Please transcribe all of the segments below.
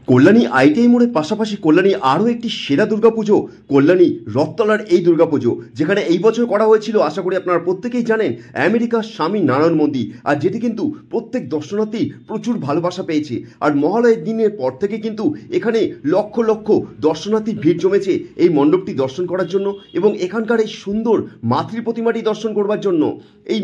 Kalyani ITI মোড়ের পাশাপাশি কল্যাণী আরও একটি সেরা দুর্গাপুজো, কল্যাণী রথতলার এই দুর্গাপুজো, যেখানে এই বছর করা হয়েছিল, আশা করি আপনারা প্রত্যেকেই জানেন, আমেরিকার স্বামী নারায়ণ মন্দির। আর যেটি কিন্তু প্রত্যেক দর্শনার্থী প্রচুর ভালোবাসা পেয়েছে। আর মহালয়ের দিনের পর থেকে কিন্তু এখানে লক্ষ লক্ষ দর্শনার্থীর ভিড় জমেছে এই মণ্ডপটি দর্শন করার জন্য এবং এখানকার এই সুন্দর মাতৃ প্রতিমাটি দর্শন করবার জন্য। এই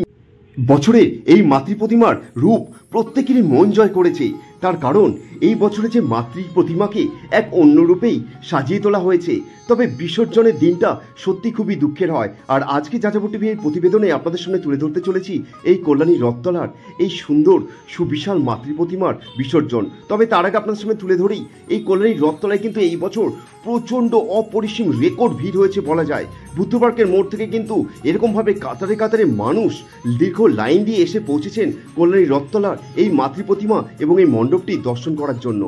বছরে এই মাতৃ প্রতিমার রূপ প্রত্যেকেরই মন জয় করেছে। তার কারণ এই বছরে যে মাতৃ প্রতিমাকে এক অন্য রূপেই সাজিয়ে তোলা হয়েছে। তবে বিসর্জনের দিনটা সত্যি খুবই দুঃখের হয়। আর আজকে যাযাবর টিভির প্রতিবেদনে আপনাদের সামনে তুলে ধরতে চলেছি এই কল্যাণী রথতলার এই সুন্দর সুবিশাল মাতৃ প্রতিমার বিসর্জন। তবে তার আগে আপনাদের সামনে তুলে ধরেই এই কল্যাণী রথতলায় কিন্তু এই বছর প্রচণ্ড অপরিসীম রেকর্ড ভিড় হয়েছে বলা যায়। বুদ্ধ পার্কের মোড় থেকে কিন্তু এরকমভাবে কাতারে কাতারে মানুষ দীর্ঘ লাইন দিয়ে এসে পৌঁছেছেন কল্যাণী রথতলার এই মাতৃ প্রতিমা এবং এই মণ্ডপটি দর্শন করার জন্য।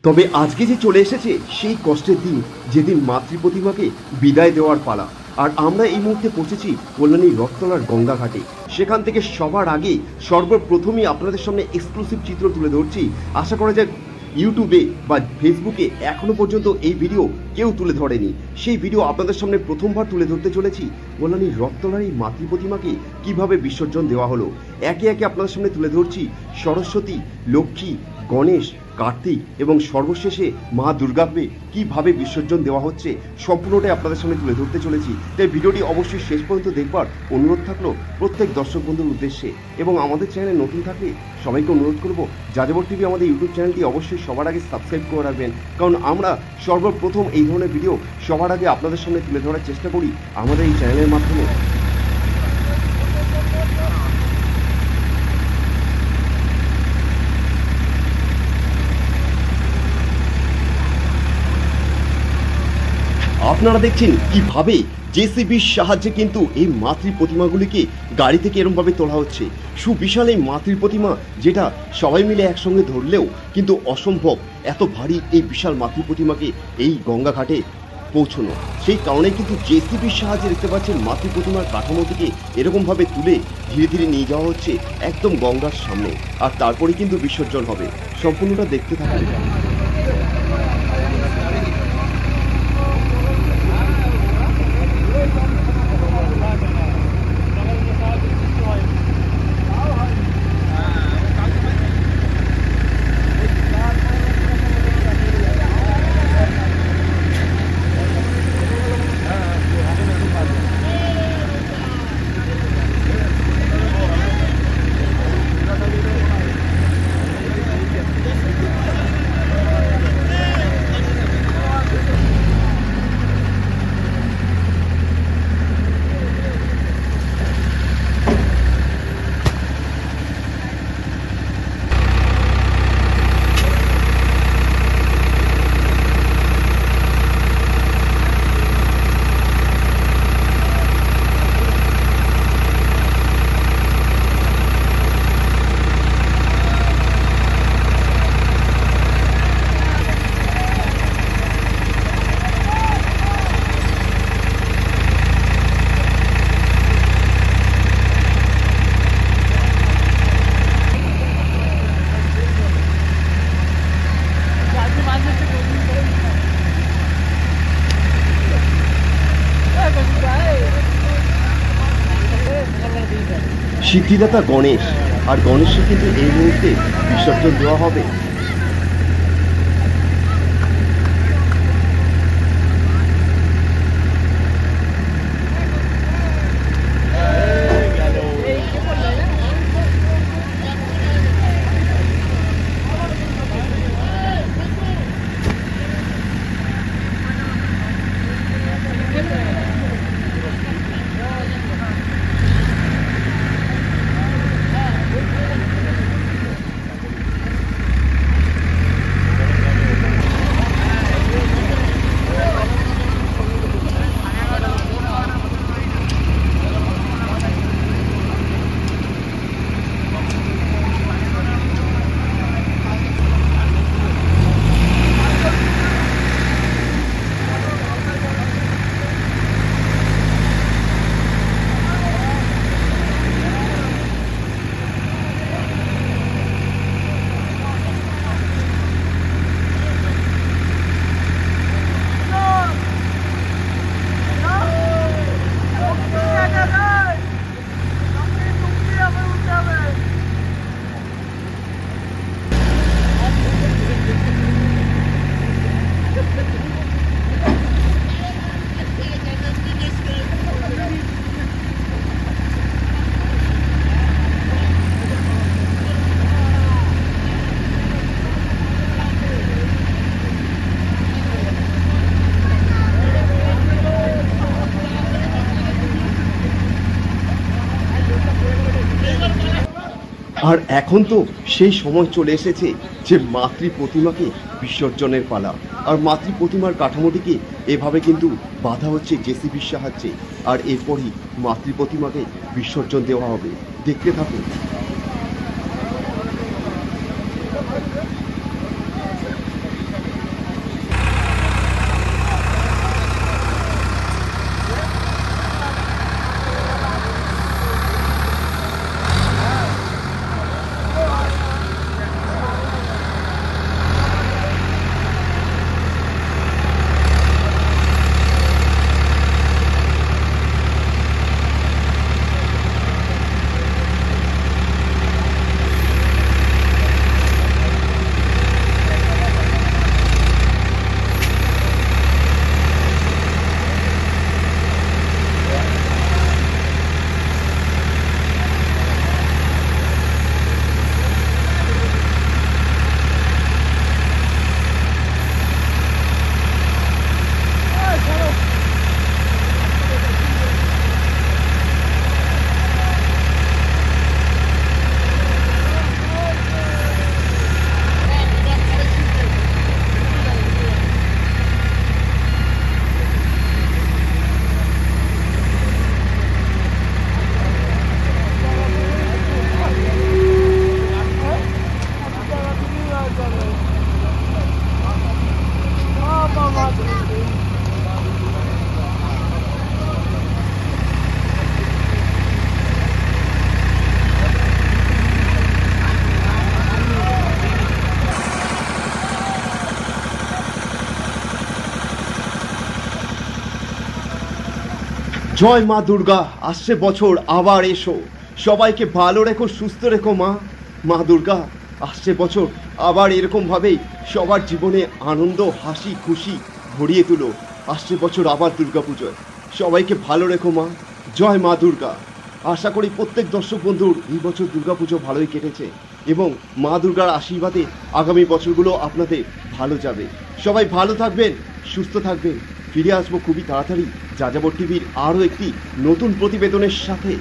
তবে আজকে যে চলে এসেছে সেই কষ্টের দিন, যেদিন মাতৃ প্রতিমাকে বিদায় দেওয়ার পালা। আর আমরা এই মুহূর্তে পৌঁছেছি কল্যাণী রথতলার গঙ্গাঘাটে। সেখান থেকে সবার আগে সর্বপ্রথমই আপনাদের সামনে এক্সক্লুসিভ চিত্র তুলে ধরছি। আশা করা যায় ইউটিউবে বা ফেসবুকে এখনো পর্যন্ত এই ভিডিও কেউ তুলে ধরেনি। সেই ভিডিও আপনাদের সামনে প্রথমবার তুলে ধরতে চলেছি। কল্যাণী রথতলার এই মাতৃ প্রতিমাকে কিভাবে বিসর্জন দেওয়া হলো একে একে আপনাদের সামনে তুলে ধরছি। সরস্বতী, লক্ষ্মী, গণেশ, কার্তিক এবং সর্বশেষে মা দুর্গাকে কিভাবে বিসর্জন দেওয়া হচ্ছে সম্পূর্ণটাই আপনাদের সামনে তুলে ধরতে চলেছি। তাই ভিডিওটি অবশ্যই শেষ পর্যন্ত দেখবার অনুরোধ থাকলো প্রত্যেক দর্শক বন্ধুর উদ্দেশ্যে। এবং আমাদের চ্যানেলে নতুন থাকলে সবাইকে অনুরোধ করব যাযাবর টিভি আমাদের ইউটিউব চ্যানেলটি অবশ্যই সবার আগে সাবস্ক্রাইব করে রাখবেন। কারণ আমরা সর্বপ্রথম এই ধরনের ভিডিও সবার আগে আপনাদের সামনে তুলে ধরার চেষ্টা করি আমাদের এই চ্যানেলের মাধ্যমে। আপনারা দেখছেন কিভাবে জেসিবির সাহায্যে কিন্তু এই মাতৃ প্রতিমাগুলিকে গাড়ি থেকে এরমভাবে তোলা হচ্ছে। সুবিশাল এই মাতৃ প্রতিমা, যেটা সবাই মিলে একসঙ্গে ধরলেও কিন্তু অসম্ভব এত ভারী এই বিশাল মাতৃ প্রতিমাকে এই গঙ্গাঘাটে পৌঁছানো। সেই কারণে কিন্তু জেসিবির সাহায্যে দেখতে পাচ্ছেন মাতৃ প্রতিমার কাঠামোটিকে এরকমভাবে তুলে ধীরে ধীরে নিয়ে যাওয়া হচ্ছে একদম গঙ্গার সামনে। আর তারপরে কিন্তু বিসর্জন হবে। সম্পূর্ণটা দেখতে থাকুন। সিদ্ধিদাতা গণেশ, আর গণেশকে কিন্তু এই মুহূর্তে বিসর্জন দেওয়া হবে। আর এখন তো সেই সময় চলে এসেছে যে মাতৃ প্রতিমাকে বিসর্জনের পালা। আর মাতৃ প্রতিমার কাঠামোটিকে এভাবে কিন্তু বাঁধা হচ্ছে জেসিবির সাহায্যে। আর এরপরই মাতৃ প্রতিমাকে বিসর্জন দেওয়া হবে। দেখতে থাকুন। জয় মা দুর্গা। আসছে বছর আবার এসো, সবাইকে ভালো রেখো, সুস্থ রেখো মা। মা দুর্গা, আসছে বছর আবার এরকমভাবেই সবার জীবনে আনন্দ, হাসি খুশি ভরিয়ে তুলো। আসছে বছর আবার দুর্গাপুজোয়, সবাইকে ভালো রেখো মা। জয় মা দুর্গা। আশা করি প্রত্যেক দর্শক বন্ধুর এই বছর দুর্গাপুজো ভালোই কেটেছে এবং মা দুর্গার আশীর্বাদে আগামী বছরগুলো আপনাদের ভালো যাবে। সবাই ভালো থাকবেন, সুস্থ থাকবেন। ফিরে আসবো খুবই তাড়াতাড়ি যাযাবর টিভির আরও একটি নতুন প্রতিবেদনের সাথে।